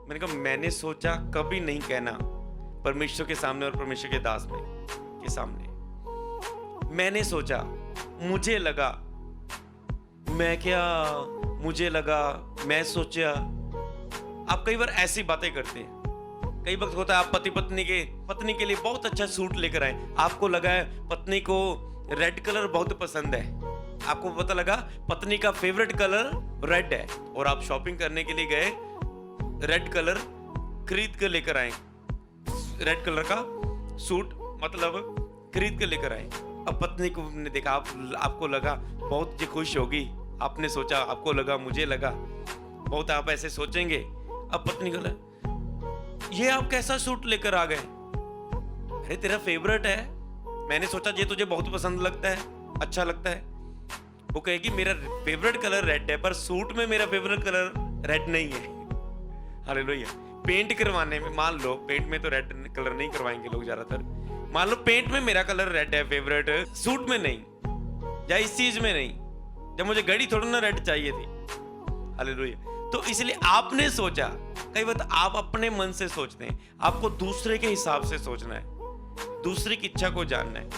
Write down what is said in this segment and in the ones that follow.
मैंने कहा मैंने सोचा कभी नहीं कहना परमेश्वर के सामने और परमेश्वर के दास में के सामने। मैंने सोचा, मुझे लगा, मैं क्या, मुझे लगा, मैं सोचा। आप कई बार ऐसी बातें करते हैं। कई वक्त होता है आप पत्नी के लिए बहुत अच्छा सूट लेकर आए। आपको लगा है पत्नी को रेड कलर बहुत पसंद है। आपको पता लगा पत्नी का फेवरेट कलर रेड है और आप शॉपिंग करने के लिए गए, रेड कलर खरीद कर लेकर आए। रेड कलर का सूट मतलब खरीद कर लेकर आए। अब पत्नी को ने देखा, आपको लगा बहुत जी खुश होगी। आपने सोचा, आपको लगा, मुझे लगा बहुत आप ऐसे सोचेंगे। अब पत्नी को लगा ये आप कैसा सूट लेकर आ गए? अरे तेरा फेवरेट है, मैंने सोचा ये तुझे बहुत पसंद लगता है, अच्छा लगता है। वो कहेगी मेरा फेवरेट कलर रेड है पर सूट में मेरा फेवरेट कलर रेड नहीं है। हालेलुया। पेंट करवाने में, मान लो पेंट में तो रेड कलर नहीं करवाएंगे लोग ज्यादातर। मान लो पेंट में मेरा कलर रेड है फेवरेट, सूट में नहीं, या इस चीज में नहीं, जब मुझे घड़ी थोड़ा ना रेड चाहिए थी। हालेलुया। तो इसलिए आपने सोचा, कई बार आप अपने मन से सोचते हैं, आपको दूसरे के हिसाब से सोचना है, दूसरे की इच्छा को जानना है,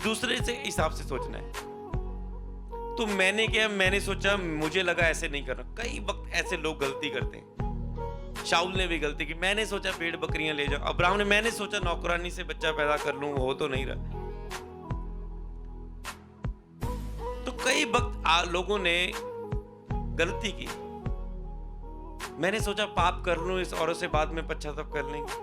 दूसरे से हिसाब से सोचना है। तो मैंने क्या, मैंने सोचा, मुझे लगा ऐसे नहीं करना। कई वक्त ऐसे लोग गलती करते हैं। शाऊल ने भी गलती की, मैंने सोचा भेड़ बकरियां ले जाऊं। अब्राहम ने, मैंने सोचा नौकरानी से बच्चा पैदा कर लूं, हो तो नहीं रहा। तो कई वक्त लोगों ने गलती की। मैंने सोचा पाप कर लूं इस औरत से, बाद में पश्चाताप कर लेंगे।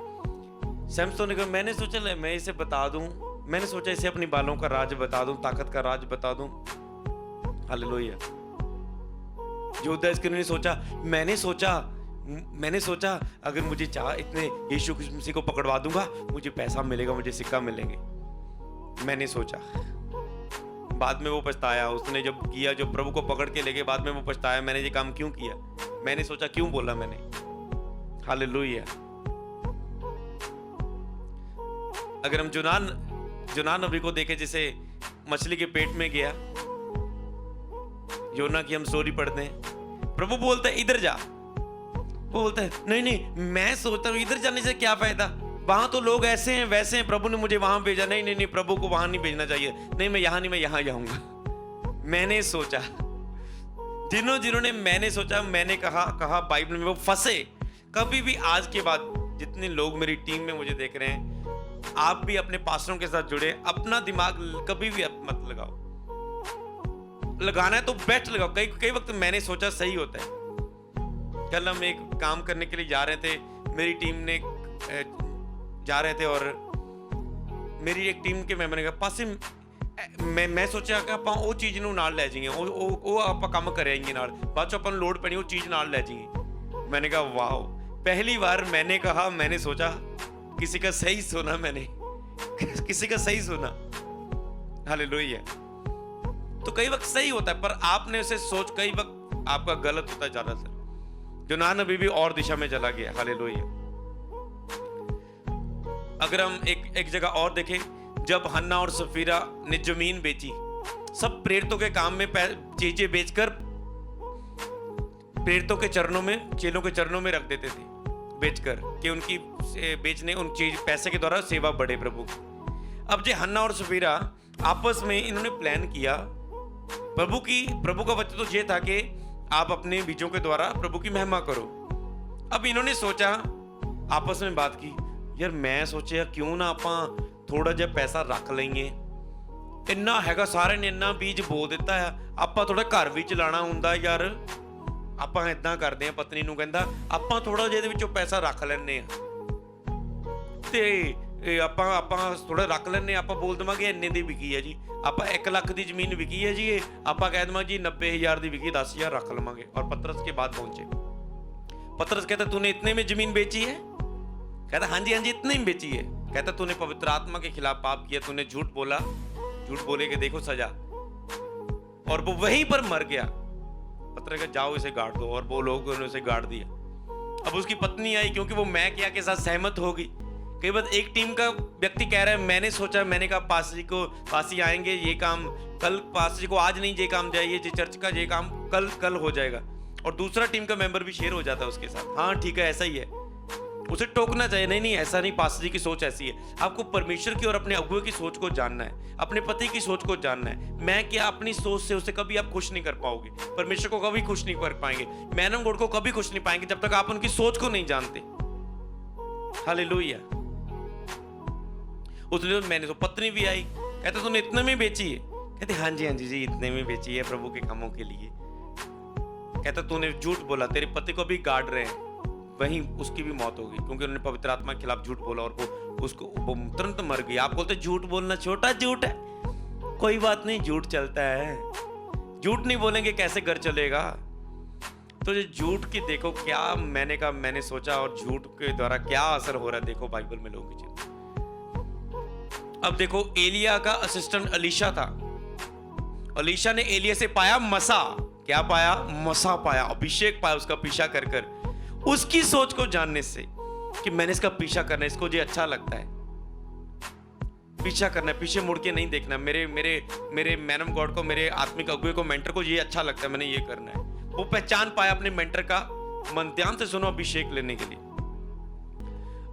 सैमसन ने कहा मैंने सोचा मैं इसे बता दूं, मैंने सोचा इसे अपनी बालों का राज बता दूं, ताकत का राज बता दूं। हालेलुया। योद्धा इसके ने सोचा, मैंने सोचा अगर मुझे चाह इतने यीशु मसीह को पकड़वा दूंगा, मुझे पैसा मिलेगा, मुझे सिक्का मिलेंगे। मैंने सोचा, बाद में वो पछताया। उसने जब किया, जो प्रभु को पकड़ के लेके, बाद में वो पछताया, मैंने ये काम क्यों किया, मैंने सोचा क्यों बोला मैंने। हालेलुया। अगर हम जुनान नबी को देखे, जिसे मछली के पेट में गया, योना की हम स्टोरी पढ़ते हैं। प्रभु बोलता है इधर जा, वो बोलता है नहीं, मैं सोचता हूं इधर जाने से क्या फायदा, वहां तो लोग ऐसे हैं वैसे हैं, प्रभु ने मुझे वहां भेजा। नहीं, प्रभु को वहां नहीं भेजना चाहिए। नहीं, मैं यहां नहीं, मैं यहां जाऊंगा। मैंने सोचा, जिन्होंने मैंने सोचा, मैंने कहा बाइबल में वो फंसे। कभी भी आज के बाद जितने लोग मेरी टीम में मुझे देख रहे हैं, आप भी अपने पास्टरों के साथ जुड़े, अपना दिमाग कभी भी मत लगाओ। लगाना है तो बेस्ट लगाओ। कई वक्त मैंने सोचा सही होता है। कल हम एक काम करने के लिए जा रहे थे, मेरी टीम ने जा रहे थे, और मेरी एक टीम के मेंबर ने कहा पासे मैं सोचा कि ਆਪਾਂ ਉਹ ਚੀਜ਼ ਨੂੰ ਨਾਲ ਲੈ ਜਾਈਏ, ਉਹ ਆਪਾਂ ਕੰਮ ਕਰਾਂਗੇ ਨਾਲ, ਬਾਅਦ ਚ ਆਪਾਂ ਨੂੰ ਲੋੜ ਪੈਣੀ ਉਹ ਚੀਜ਼ ਨਾਲ ਲੈ जाइए। मैंने कहा वाओ, पहली बार मैंने कहा, मैंने सोचा किसी का सही सुना, मैंने किसी का सही सुना। हालेलुया। तो कई वक्त सही होता है, पर आपने उसे सोच, कई वक्त आपका गलत होता है ज्यादातर। यूनान अभी भी और दिशा में चला गया। हालेलुया। अगर हम एक जगह और देखें, जब हन्ना और सफीरा ने जमीन बेची, सब प्रेरितों के काम में चीजें बेचकर प्रेरितों के चरणों में, चेलों के चरणों में रख देते थे, बेचकर, कि उनकी बेचने, उन चीज पैसे के द्वारा सेवा बढ़े प्रभु की। अब जो हन्ना और सफीरा आपस में इन्होंने प्लान किया, प्रभु का वचन तो ये था कि आप अपने बीजों के द्वारा प्रभु की महिमा करो। अब इन्होंने सोचा, आपस में बात की, यार मैं सोचा क्यों ना आप थोड़ा जिहा पैसा रख लेंगे, इन्ना हैगा, सारे ने इन्ना बीज बो दिता है, आप थोड़ा घर भी चलाना हुंदा यार, आप इदां करते हैं। पत्नी नूं कहंदा आप थोड़ा जिहा इहदे विचों पैसा रख लैंदे आ, ते आप थोड़ा रख लैंदे, आप बोल देवांगे इन्ने दी विकी है जी, आप 1 लाख की जमीन विकी है जी, आप कह देवांगे जी 90,000 की विकी, 10,000 रख लवांगे। और पतरस के बाद पहुंचे। पतरस कहता तूने इतने में जमीन बेची है? कहता हाँ जी इतने में बेची है। कहता तूने पवित्र आत्मा के खिलाफ पाप किया, तूने झूठ बोला, झूठ बोले के देखो सजा। और वो वहीं पर मर गया। पतरस कहा जाओ इसे गाड़ दो, और वो लोगों ने उसे गाड़ दिया। अब उसकी पत्नी आई, क्योंकि वो मैं क्या के साथ सहमत हो गई। कई बार एक टीम का व्यक्ति कह रहा है मैंने सोचा, मैंने कहा पासी आएंगे, ये काम कल, पास जी को आज नहीं ये काम जाइए, ये चर्च का ये काम कल हो जाएगा। और दूसरा टीम का मेंबर भी शेयर हो जाता है उसके साथ, हाँ ठीक है ऐसा ही है। उसे टोकना चाहिए, नहीं नहीं ऐसा नहीं, पास्टर जी की सोच ऐसी है। आपको परमेश्वर की और अपने अगुए की सोच को जानना है, अपने पति की सोच को जानना है। मैं क्या, अपनी सोच से उसे कभी आप खुश नहीं कर पाओगे, परमेश्वर को कभी खुश नहीं कर पाएंगे, मैन ऑफ गॉड को कभी खुश नहीं पाएंगे जब तक आप उनकी सोच को नहीं जानते। हालेलुया। उस दिन मैंने तो पत्नी भी आई, कहते तूने इतने में बेची है? कहते हाँ जी जी इतने में बेची है प्रभु के कामों के लिए। कहता तूने झूठ बोला, तेरे पति को भी गाड़ रहे हैं, वहीं उसकी भी मौत होगी क्योंकि उन्होंने पवित्र आत्मा के खिलाफ झूठ बोला और वो तुरंत मर गई। आप बोलते झूठ बोलना छोटा झूठ है, कोई बात नहीं, झूठ चलता है, झूठ नहीं बोलेंगे कैसे घर चलेगा। तो ये झूठ की देखो क्या, मैंने कहा मैंने सोचा, और झूठ के द्वारा क्या असर हो रहा है देखो बाइबल में लोगों की जिंदगी। अब देखो एलिया का असिस्टेंट अलीशा था, अलीशा ने एलिया से पाया मसा, क्या पाया? मसा पाया, अभिषेक पाया उसका पीछा कर कर। उसकी सोच को जानने से कि मैंने इसका पीछा करना है, इसको ये अच्छा लगता है, पीछा करना है, पीछे मुड़ के नहीं देखना, मेरे मेरे मेरे मैन ऑफ गॉड को, मेरे आत्मिक अगुए को, मेंटर को ये अच्छा लगता है, मैंने ये करना है। वो पहचान पाया अपने मेंटर का मन। ध्यान से सुनो, अभिषेक लेने के लिए।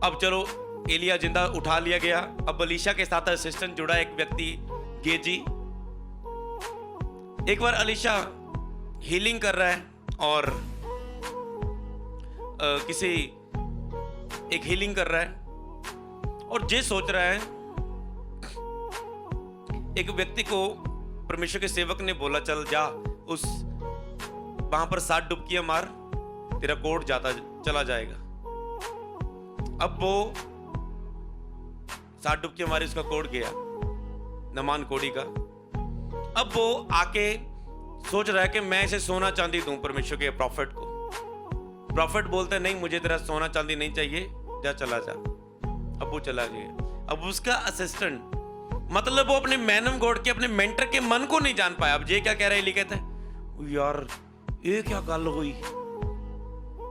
अब चलो एलिया जिंदा उठा लिया गया। अब अलीशा के साथ असिस्टेंट जुड़ा एक व्यक्ति, गेजी। एक बार अलीशा हीलिंग कर रहा है और किसी एक हीलिंग कर रहा है और जे सोच रहा है, एक व्यक्ति को परमेश्वर के सेवक ने बोला चल जा उस वहां पर 7 डुबकियां मार, तेरा कोड जाता चला जाएगा। अब वो 7 डुबकियां मारी, उसका कोड गया, नमान कोड़ी का। अब वो आके सोच रहा है कि मैं इसे सोना चांदी दूं परमेश्वर के प्रॉफिट को। प्रॉफिट बोलते नहीं मुझे तेरा सोना चांदी नहीं चाहिए, जा चला जा। अब वो चला गया। अब उसका असिस्टेंट, मतलब वो अपने मैन ऑफ गॉड के, अपने मेंटर के मन को नहीं जान पाया। अब ये क्या कह रहा है, कहता है यार ये क्या गल हुई,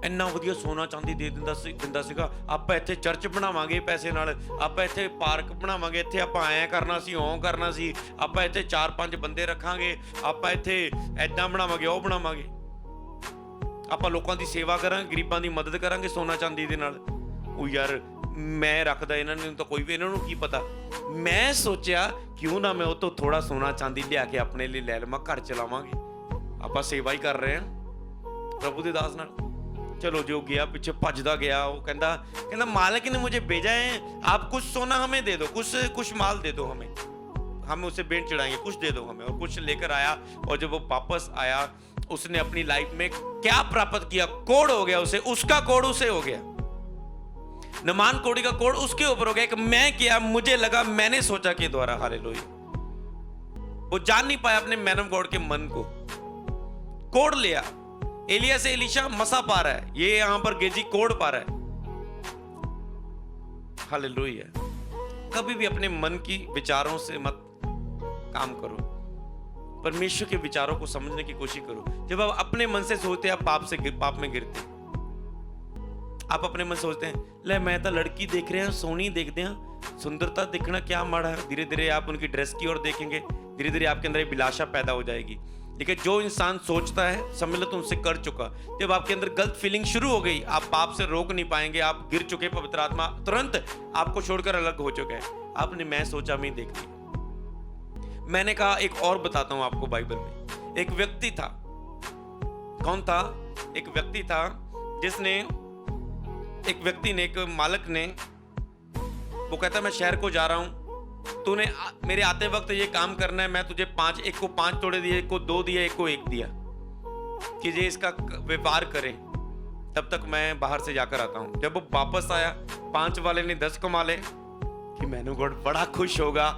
ਇੰਨਾ ਵਧੀਆ ਸੋਨਾ ਚਾਂਦੀ ਦੇ ਦਿੰਦਾ ਸੀਗਾ, ਆਪਾਂ ਇੱਥੇ ਚਰਚ ਬਣਾਵਾਂਗੇ ਪੈਸੇ ਨਾਲ, ਆਪਾਂ ਇੱਥੇ ਪਾਰਕ ਬਣਾਵਾਂਗੇ, ਇੱਥੇ ਆਪਾਂ ਐਂ ਕਰਨਾ ਸੀ, ਓਂ ਕਰਨਾ ਸੀ, ਆਪਾਂ ਇੱਥੇ 4-5 ਬੰਦੇ ਰੱਖਾਂਗੇ, ਆਪਾਂ ਇੱਥੇ ਐਦਾਂ ਬਣਾਵਾਂਗੇ, ਉਹ ਬਣਾਵਾਂਗੇ, ਆਪਾਂ ਲੋਕਾਂ ਦੀ ਸੇਵਾ ਕਰਾਂਗੇ, ਗਰੀਬਾਂ ਦੀ ਮਦਦ ਕਰਾਂਗੇ ਸੋਨਾ ਚਾਂਦੀ ਦੇ ਨਾਲ। ਉਹ ਯਾਰ ਮੈਂ ਰੱਖਦਾ, ਇਹਨਾਂ ਨੂੰ ਤਾਂ ਕੋਈ ਵੀ, ਇਹਨਾਂ ਨੂੰ ਕੀ ਪਤਾ। ਮੈਂ ਸੋਚਿਆ ਕਿਉਂ ਨਾ ਮੈਂ ਉਹ ਤੋਂ ਥੋੜਾ ਸੋਨਾ ਚਾਂਦੀ ਲਿਆ ਕੇ ਆਪਣੇ ਲਈ ਲੈ ਲਵਾਂ, ਘਰ ਚਲਾਵਾਂਗੇ, ਆਪਾਂ ਸੇਵਾ ਹੀ ਕਰ ਰਹੇ ਹਾਂ ਪ੍ਰਭੂ ਦੇ ਦਾਸ ਨਾਲ। चलो जो गया पीछे भजदा गया, वो कहता मालिक ने मुझे भेजा है, आप कुछ सोना हमें दे दो, कुछ माल दे दो हमें, हम उसे भेंट चढ़ाएंगे, कुछ दे दो हमें। और कुछ लेकर आया, और जब वो वापस आया उसने अपनी लाइफ में क्या प्राप्त किया, कोड हो गया उसे, उसका कोड उसे हो गया, नमान कोड़ी का कोड उसके ऊपर हो गया। कि मैं किया, मुझे लगा, मैंने सोचा के द्वारा। हालेलुया। वो जान नहीं पाया अपने मैन ऑफ गॉड के मन को, कोड लिया। एलिया से एलीशा मसा पा रहा है, ये यहां पर गेजी कोड पा रहा है। हालेलुया। कभी भी अपने मन की विचारों से मत काम करो, परमेश्वर के विचारों को समझने की कोशिश करो। जब आप अपने मन से सोचते हैं, आप पाप में गिरते हैं। आप अपने मन से सोचते हैं ले मैं तो लड़की देख रहे हैं, सोनी देखते हैं, सुंदरता देखना क्या माड़ा है। धीरे धीरे आप उनकी ड्रेस की ओर देखेंगे, धीरे धीरे आपके अंदर विलासा पैदा हो जाएगी। लेकिन जो इंसान सोचता है सम्मिलित उनसे कर चुका, जब आपके अंदर गलत फीलिंग शुरू हो गई, आप पाप से रोक नहीं पाएंगे, आप गिर चुके, पवित्र आत्मा तुरंत आपको छोड़कर अलग हो चुका है। आपने मैं सोचा में देख लिया। मैंने कहा एक और बताता हूं आपको, बाइबल में एक व्यक्ति था। कौन था? एक व्यक्ति था जिसने, एक व्यक्ति ने, एक मालिक ने, वो कहता मैं शहर को जा रहा हूं, तूने मेरे आते वक्त ये काम करना है, मैं तुझे 5, एक को 5 तोड़े दिए, एक को 2 दिया, एक को 1 दिया कि ये इसका व्यापार करें, तब तक मैं बाहर से जाकर आता हूं। जब वो वापस आया, 5 वाले ने 10 कमा ले, कि मैन ऑफ गॉड बड़ा खुश होगा,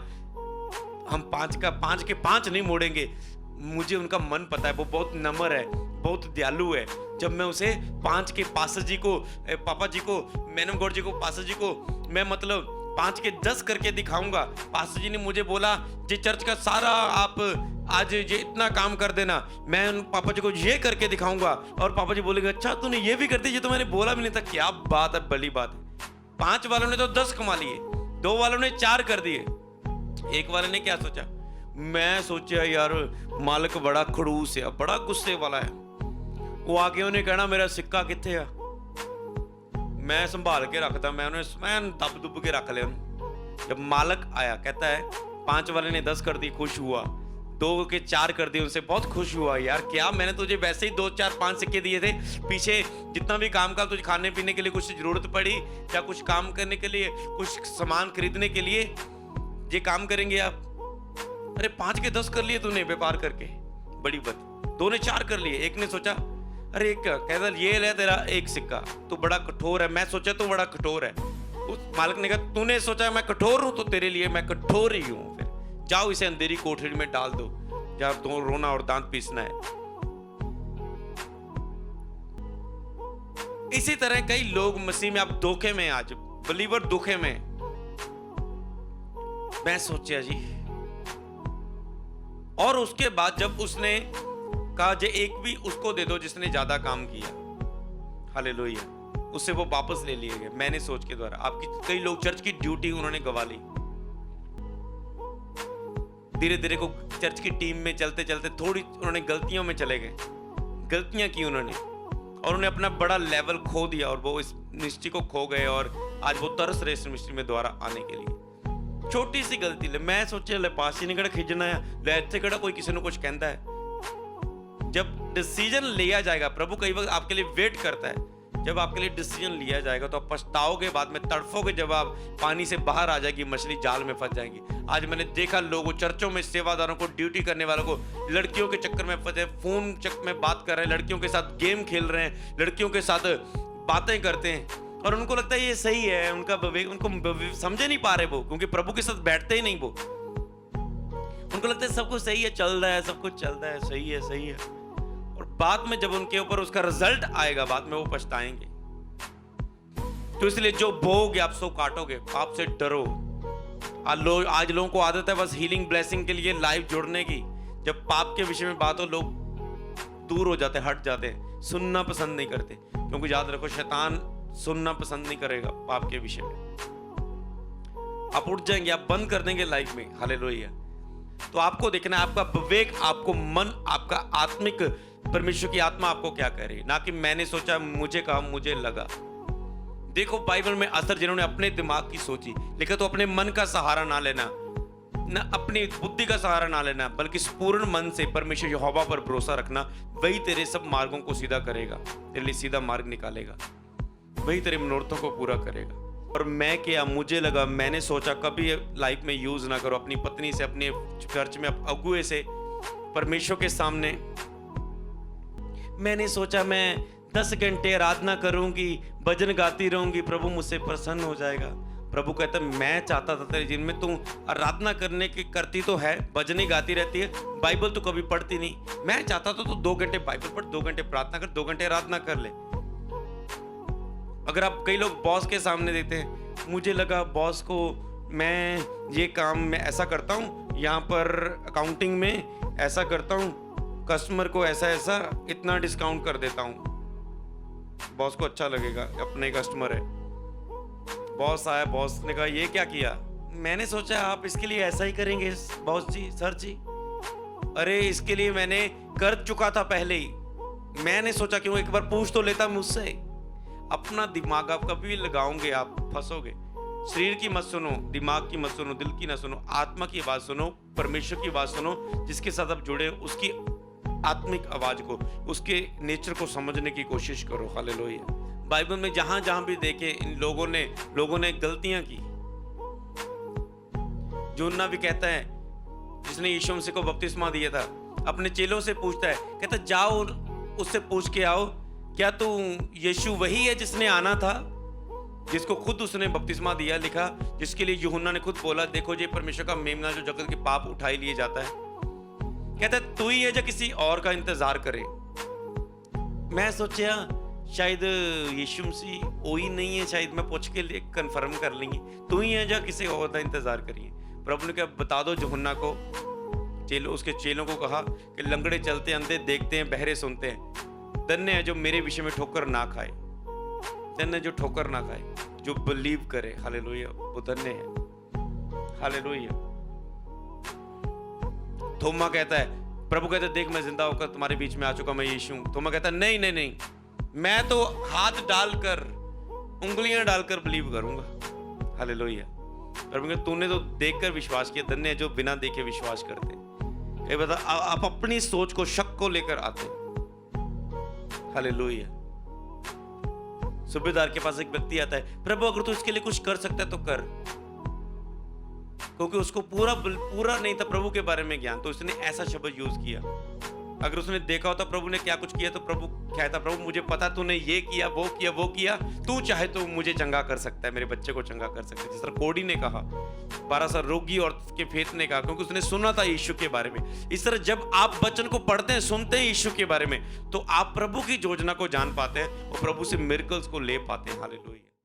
हम 5 के 5 नहीं मोड़ेंगे। मुझे उनका मन पता है, वो बहुत नम्र है, बहुत दयालु है। जब मैं उसे 5 के पास्टर जी को, पापा जी को, मैन ऑफ गॉड जी को, पास्टर जी को मैं मतलब 5 के 10 करके दिखाऊंगा। पास्टर जी ने मुझे बोला जी चर्च का सारा आप आज ये इतना काम कर देना, मैं उन पापा जी को ये करके दिखाऊंगा। और पापा जी बोलेंगे अच्छा तूने ये भी कर दी, ये तो मैंने बोला भी नहीं था। क्या बात है, बड़ी बात है। 5 वालों ने तो 10 कमा लिए, 2 वालों ने 4 कर दिए। एक वाले ने क्या सोचा? मैं सोचा यार मालिक बड़ा खड़ूस है, बड़ा गुस्से वाला है, वो आके उन्हें कहना मेरा सिक्का किथे आ, मैं संभाल के रखता, मैं उन्हें दब दुब के रख लिया। जब मालक आया कहता है 5 वाले ने 10 कर दी, खुश हुआ, 2 के 4 कर दिए, उनसे बहुत खुश हुआ, यार क्या मैंने तुझे वैसे ही 2 4 5 सिक्के दिए थे, पीछे जितना भी काम का तुझे खाने पीने के लिए कुछ जरूरत पड़ी या कुछ काम करने के लिए, कुछ सामान खरीदने के लिए, ये काम करेंगे आप, अरे 5 के 10 कर लिए तूने व्यापार करके, बड़ी बात। 2 ने 4 कर लिए, एक ने सोचा अरे एक कहता ये ले तेरा 1 सिक्का, तू बड़ा कठोर है, मैं सोचा तू बड़ा कठोर है। उस मालिक ने कहा तूने सोचा मैं कठोर हूं, तो तेरे लिए मैं कठोर ही हूं, फिर जाओ इसे अंधेरी कोठरी में डाल दो जहां तो रोना और दांत पीसना है। इसी तरह कई लोग मसीह में आप धोखे में, आज बिलीवर धोखे में। मैं सोचा जी, और उसके बाद जब उसने कहा जे एक भी उसको दे दो जिसने ज्यादा काम किया, हालेलुया, उससे वो वापस ले लिए गए मैंने सोच के द्वारा। आपकी कई लोग चर्च की ड्यूटी उन्होंने गवा ली, धीरे धीरे को चर्च की टीम में चलते चलते थोड़ी उन्होंने गलतियों में चले गए, गलतियां की उन्होंने, और उन्हें अपना बड़ा लेवल खो दिया, और वो इस मिनिस्ट्री को खो गए, और आज वो तरस रहे इस मिनिस्ट्री में दोबारा आने के लिए। छोटी सी गलती ले, मैं सोचे ले पास ही नहीं कड़ा खिजना है, ले इत्थे कड़ा कोई किसी ने कुछ कहता है। जब डिसीजन लिया जाएगा, प्रभु कई वक्त आपके लिए वेट करता है, जब आपके लिए डिसीजन लिया जाएगा तो आप पछताओगे, बाद में तड़फोगे, जब आप पानी से बाहर आ जाएगी, मछली जाल में फंस जाएगी। आज मैंने देखा लोगों, चर्चों में सेवादारों को, ड्यूटी करने वालों को, लड़कियों के चक्कर में फंसे, फोन चक्कर में बात कर रहे हैं, लड़कियों के साथ गेम खेल रहे हैं, लड़कियों के साथ बातें करते हैं, और उनको लगता है ये सही है, उनका विवेक, उनको समझे नहीं पा रहे वो, क्योंकि प्रभु के साथ बैठते ही नहीं वो, उनको लगता है सब कुछ सही है, चल रहा है, सब कुछ चल रहा है, सही है, सही है, और बाद में जब उनके ऊपर उसका रिजल्ट आएगा, बाद में वो पछताएंगे। तो इसलिए जो बोओगे आप सो काटोगे, पाप से डरो। आज लोगों को आदत है बस हीलिंग ब्लेसिंग के लिए लाइव जोड़ने की, जब पाप के विषय में बात हो लोग दूर हो जाते, हट जाते हैं, सुनना पसंद नहीं करते, क्योंकि याद रखो शैतान सुनना पसंद नहीं करेगा पाप के विषय में। आप उठ जाएंगे, आप बंद कर देंगे लाइफ में, हालेलुया। तो आपको देखना है, आपका विवेक, आपको मन, आपका आत्मिक, परमेश्वर की आत्मा आपको क्या कह रही है, ना कि मैंने सोचा, मुझे कहा, मुझे लगा। देखो बाइबल में असर जिन्होंने अपने दिमाग की सोची, लेकिन तो अपने मन का सहारा ना लेना, ना अपनी बुद्धि का सहारा ना लेना, बल्कि पूर्ण मन से परमेश्वर यहोवा पर भरोसा रखना, वही तेरे सब मार्गों को सीधा करेगा, तेरे लिए सीधा मार्ग निकालेगा, वही तेरे मनोरथों को पूरा करेगा। और मैं क्या, मुझे लगा, मैंने सोचा, कभी लाइफ में यूज ना करो अपनी पत्नी से, अपने चर्च में अगुए से, परमेश्वर के सामने। मैंने सोचा मैं 10 घंटे आराधना करूंगी, भजन गाती रहूंगी, प्रभु मुझसे प्रसन्न हो जाएगा। प्रभु कहता मैं चाहता था तेरे जिन में तू आराधना करने की करती तो है, भजन गाती रहती है, बाइबल तो कभी पढ़ती नहीं, मैं चाहता था तो 2 घंटे बाइबल पढ़, 2 घंटे प्रार्थना कर, 2 घंटे आराधना कर ले। अगर आप कई लोग बॉस के सामने देते हैं, मुझे लगा बॉस को मैं ये काम मैं ऐसा करता हूँ, यहाँ पर अकाउंटिंग में ऐसा करता हूँ, कस्टमर को ऐसा ऐसा इतना डिस्काउंट कर देता हूँ, बॉस को अच्छा लगेगा, अपने कस्टमर है। बॉस आया, बॉस ने कहा ये क्या किया, मैंने सोचा आप इसके लिए ऐसा ही करेंगे बॉस जी, सर जी, अरे इसके लिए मैंने कर चुका था पहले ही, मैंने सोचा क्यों एक बार पूछ तो लेता मुझसे। अपना दिमाग आप कभी भी लगाओगे आप फंसोगे। शरीर की मत सुनो, दिमाग की मत सुनो, दिल की ना सुनो, आत्मा की आवाज सुनो, परमेश्वर की आवाज सुनो, जिसके साथ आप जुड़े, उसकी आत्मिक आवाज को, उसके नेचर को समझने की कोशिश करो, हालेलुया। बाइबल में जहां जहां भी देखे इन लोगों ने गलतियां की। यूहन्ना भी कहता है, जिसने यीशु मसीह को बपतिस्मा दिया था, अपने चेलों से पूछता है, कहता जाओ उससे पूछ के आओ, क्या तू यीशु वही है जिसने आना था, जिसको खुद उसने बपतिस्मा दिया, लिखा, जिसके लिए यूहन्ना ने खुद बोला, देखो ये परमेश्वर का मेमना जो जगत के पाप उठाई लिए जाता है। कहता है तू ही है जो किसी और का इंतजार करे। मैं सोचा शायद यीशु मसीह वही नहीं है, शायद मैं पूछ के लिए कंफर्म कर लेंगे, तू ही है जो किसी और का इंतजार करिए। प्रभु ने कहा बता दो यूहन्ना को, उसके चेलों को कहा कि लंगड़े चलते, अंधे देखते हैं, बहरे सुनते हैं, धन्य है जो मेरे विषय में ठोकर ना खाए, धन्य जो ठोकर ना खाए, जो बिलीव करे, हालेलुया, वो धन्य है, हालेलुया। थोमा कहता है प्रभु कहते देख मैं जिंदा होकर तुम्हारे बीच में आ चुका, मैं यीशु हूं। तो मैं कहता नहीं नहीं नहीं, मैं तो हाथ डालकर उंगलियां डालकर बिलीव करूंगा। हालेलुया। प्रभु कहते तूने तो देखकर विश्वास किया, धन्य है जो बिना देखे विश्वास करते। कई बता आप अपनी सोच को, शक को लेकर आते। हालेलुया। सूबेदार के पास एक व्यक्ति आता है, प्रभु अगर तू इसके लिए कुछ कर सकता है तो कर, क्योंकि उसको पूरा नहीं था प्रभु के बारे में ज्ञान, तो उसने ऐसा शब्द यूज किया। अगर उसने देखा होता प्रभु ने क्या कुछ किया तो प्रभु कहता, प्रभु मुझे पता तूने ये किया वो किया वो किया, तू चाहे तो मुझे चंगा कर सकता है, मेरे बच्चे को चंगा कर सकता है। जिस तरह कोडी ने कहा, 12 साल रोगी औरत के फेत ने कहा, क्योंकि उसने सुना था यीशु के बारे में। इस तरह जब आप वचन को पढ़ते हैं, सुनते हैं यीशु के बारे में, तो आप प्रभु की योजना को जान पाते हैं और प्रभु से मिरेकल्स को ले पाते हैं। हालेलुया।